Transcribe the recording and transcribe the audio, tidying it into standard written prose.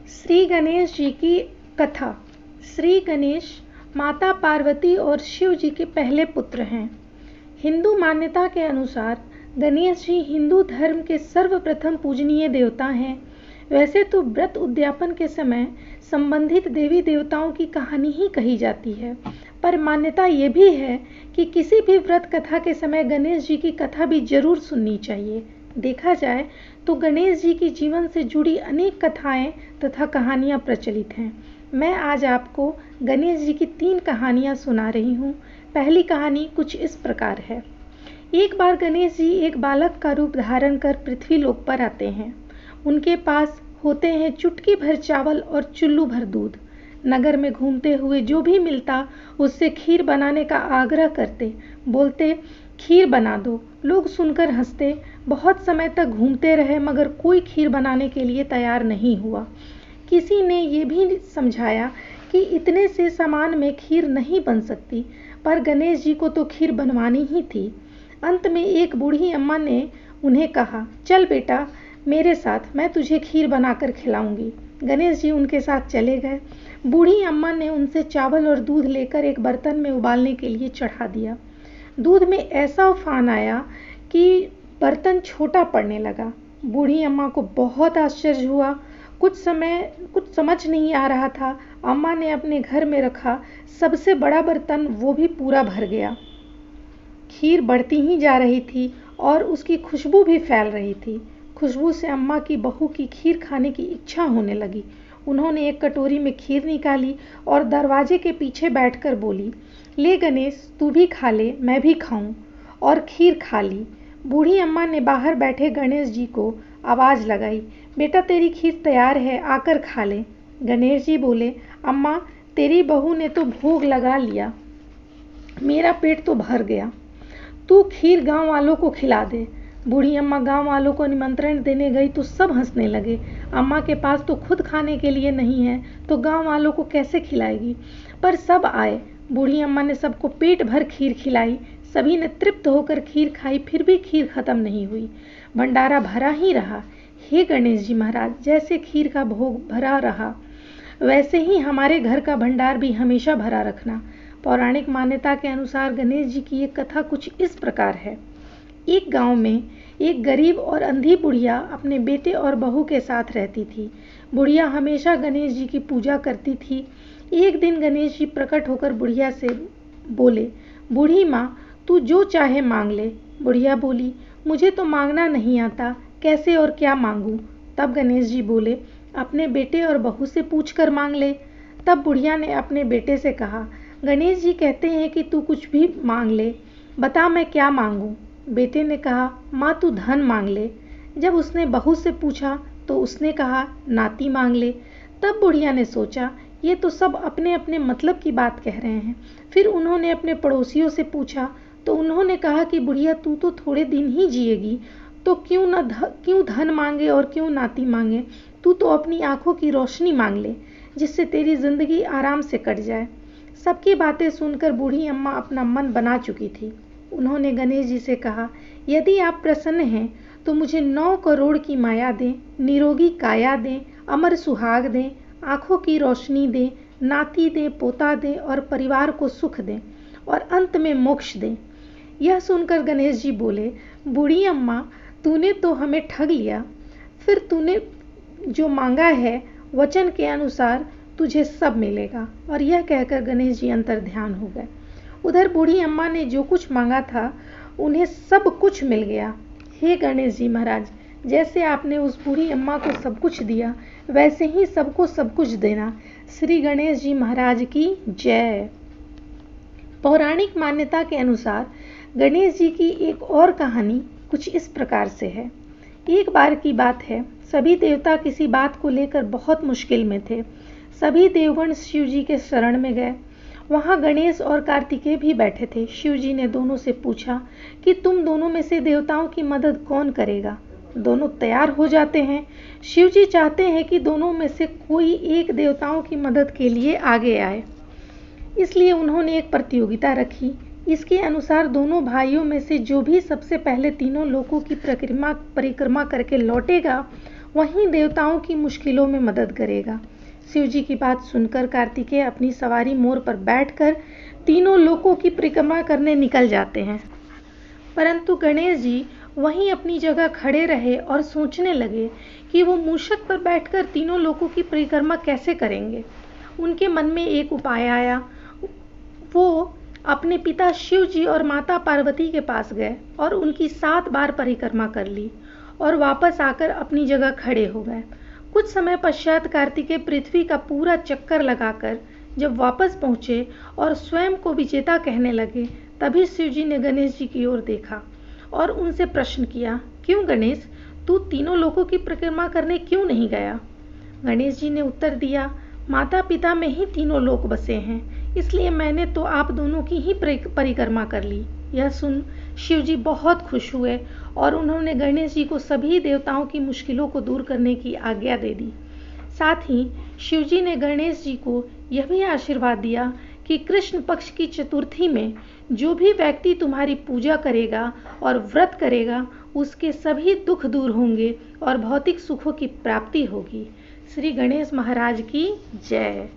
श्री गणेश जी की कथा। श्री गणेश माता पार्वती और शिव जी के पहले पुत्र हैं। हिंदू मान्यता के अनुसार गणेश जी हिंदू धर्म के सर्वप्रथम पूजनीय देवता हैं। वैसे तो व्रत उद्यापन के समय संबंधित देवी देवताओं की कहानी ही कही जाती है, पर मान्यता ये भी है कि किसी भी व्रत कथा के समय गणेश जी की कथा भी जरूर सुननी चाहिए। देखा जाए तो गणेश जी की जीवन से जुड़ी अनेक कथाएं तथा कहानियां प्रचलित हैं। मैं आज आपको गणेश जी की 3 कहानियां सुना रही हूँ। पहली कहानी कुछ इस प्रकार है। एक बार गणेश जी एक बालक का रूप धारण कर पृथ्वी लोक पर आते हैं। उनके पास होते हैं चुटकी भर चावल और चुल्लू भर दूध। नगर में घूमते हुए जो भी मिलता उससे खीर बनाने का आग्रह करते, बोलते खीर बना दो। लोग सुनकर हंसते। बहुत समय तक घूमते रहे मगर कोई खीर बनाने के लिए तैयार नहीं हुआ। किसी ने ये भी समझाया कि इतने से सामान में खीर नहीं बन सकती, पर गणेश जी को तो खीर बनवानी ही थी। अंत में एक बूढ़ी अम्मा ने उन्हें कहा, चल बेटा मेरे साथ, मैं तुझे खीर बनाकर खिलाऊंगी। गणेश जी उनके साथ चले गए। बूढ़ी अम्मा ने उनसे चावल और दूध लेकर एक बर्तन में उबालने के लिए चढ़ा दिया। दूध में ऐसा उफान आया कि बर्तन छोटा पड़ने लगा। बूढ़ी अम्मा को बहुत आश्चर्य हुआ। कुछ समझ नहीं आ रहा था। अम्मा ने अपने घर में रखा सबसे बड़ा बर्तन, वो भी पूरा भर गया। खीर बढ़ती ही जा रही थी और उसकी खुशबू भी फैल रही थी। खुशबू से अम्मा की बहू की खीर खाने की इच्छा होने लगी। उन्होंने एक कटोरी में खीर निकाली और दरवाजे के पीछे बैठकर बोली, ले गणेश तू भी खा ले, मैं भी खाऊं। और खीर खा ली। बूढ़ी अम्मा ने बाहर बैठे गणेश जी को आवाज़ लगाई, बेटा तेरी खीर तैयार है, आकर खा ले। गणेश जी बोले, अम्मा तेरी बहू ने तो भोग लगा लिया, मेरा पेट तो भर गया, तू खीर गांव वालों को खिला दे। बूढ़ी अम्मा गांव वालों को निमंत्रण देने गई तो सब हंसने लगे। अम्मा के पास तो खुद खाने के लिए नहीं है तो गांव वालों को कैसे खिलाएगी, पर सब आए। बूढ़ी अम्मा ने सबको पेट भर खीर खिलाई। सभी ने तृप्त होकर खीर खाई, फिर भी खीर खत्म नहीं हुई। भंडारा भरा ही रहा। हे गणेश जी महाराज, जैसे खीर का भोग भरा रहा वैसे ही हमारे घर का भंडार भी हमेशा भरा रखना। पौराणिक मान्यता के अनुसार गणेश जी की एक कथा कुछ इस प्रकार है। एक गांव में एक गरीब और अंधी बुढ़िया अपने बेटे और बहू के साथ रहती थी। बुढ़िया हमेशा गणेश जी की पूजा करती थी। एक दिन गणेश जी प्रकट होकर बुढ़िया से बोले, बूढ़ी माँ तू जो चाहे मांग ले। बुढ़िया बोली, मुझे तो मांगना नहीं आता, कैसे और क्या मांगूं। तब गणेश जी बोले, अपने बेटे और बहू से पूछ कर मांग ले। तब बुढ़िया ने अपने बेटे से कहा, गणेश जी कहते हैं कि तू कुछ भी मांग ले, बता मैं क्या मांगूं। बेटे ने कहा, माँ तू धन मांग ले। जब उसने बहू से पूछा तो उसने कहा, नाती मांग ले। तब बुढ़िया ने सोचा, ये तो सब अपने अपने मतलब की बात कह रहे हैं। फिर उन्होंने अपने पड़ोसियों से पूछा तो उन्होंने कहा कि बुढ़िया तू तो थोड़े दिन ही जिएगी, तो क्यों धन मांगे और क्यों नाती मांगे, तू तो अपनी आंखों की रोशनी मांग ले, जिससे तेरी जिंदगी आराम से कट जाए। सबकी बातें सुनकर बूढ़ी अम्मा अपना मन बना चुकी थी। उन्होंने गणेश जी से कहा, यदि आप प्रसन्न हैं तो मुझे 9 करोड़ की माया दें, निरोगी काया दें, अमर सुहाग दें, आंखों की रोशनी दें, नाती दें, पोता दें और परिवार को सुख दें और अंत में मोक्ष दें। यह सुनकर गणेश जी बोले, बूढ़ी अम्मा तूने तो हमें ठग लिया। फिर तूने जो मांगा है वचन के अनुसार तुझे सब मिलेगा। और यह कहकर गणेश जी अंतर ध्यान हो गए। उधर बूढ़ी अम्मा ने जो कुछ मांगा था उन्हें सब कुछ मिल गया। हे गणेश जी महाराज, जैसे आपने उस बूढ़ी अम्मा को सब कुछ दिया वैसे ही सबको सब कुछ देना। श्री गणेश जी महाराज की जय। पौराणिक मान्यता के अनुसार गणेश जी की एक और कहानी कुछ इस प्रकार से है। एक बार की बात है, सभी देवता किसी बात को लेकर बहुत मुश्किल में थे। सभी देवगण शिव जी के शरण में गए। वहाँ गणेश और कार्तिकेय भी बैठे थे। शिव जी ने दोनों से पूछा कि तुम दोनों में से देवताओं की मदद कौन करेगा। दोनों तैयार हो जाते हैं। शिव जी चाहते हैं कि दोनों में से कोई एक देवताओं की मदद के लिए आगे आए, इसलिए उन्होंने एक प्रतियोगिता रखी। इसके अनुसार दोनों भाइयों में से जो भी सबसे पहले तीनों लोकों की परिक्रमा करके लौटेगा वहीं देवताओं की मुश्किलों में मदद करेगा। शिव जी की बात सुनकर कार्तिकेय अपनी सवारी मोर पर बैठकर तीनों लोकों की परिक्रमा करने निकल जाते हैं। परंतु गणेश जी वहीं अपनी जगह खड़े रहे और सोचने लगे कि वो मूषक पर बैठकर तीनों लोकों की परिक्रमा कैसे करेंगे। उनके मन में एक उपाय आया। वो अपने पिता शिव जी और माता पार्वती के पास गए और उनकी 7 बार परिक्रमा कर ली और वापस आकर अपनी जगह खड़े हो गए। कुछ समय पश्चात कार्तिकेय पृथ्वी का पूरा चक्कर लगाकर जब वापस पहुंचे और स्वयं को विजेता कहने लगे, तभी शिव जी ने गणेश जी की ओर देखा और उनसे प्रश्न किया, क्यों गणेश, तू तीनों लोकों की परिक्रमा करने क्यों नहीं गया? गणेश जी ने उत्तर दिया, माता पिता में ही तीनों लोक बसे हैं, इसलिए मैंने तो आप दोनों की ही परिक्रमा कर ली। यह सुन शिव जी बहुत खुश हुए और उन्होंने गणेश जी को सभी देवताओं की मुश्किलों को दूर करने की आज्ञा दे दी। साथ ही शिव जी ने गणेश जी को यह भी आशीर्वाद दिया कि कृष्ण पक्ष की चतुर्थी में जो भी व्यक्ति तुम्हारी पूजा करेगा और व्रत करेगा, उसके सभी दुख दूर होंगे और भौतिक सुखों की प्राप्ति होगी। श्री गणेश महाराज की जय।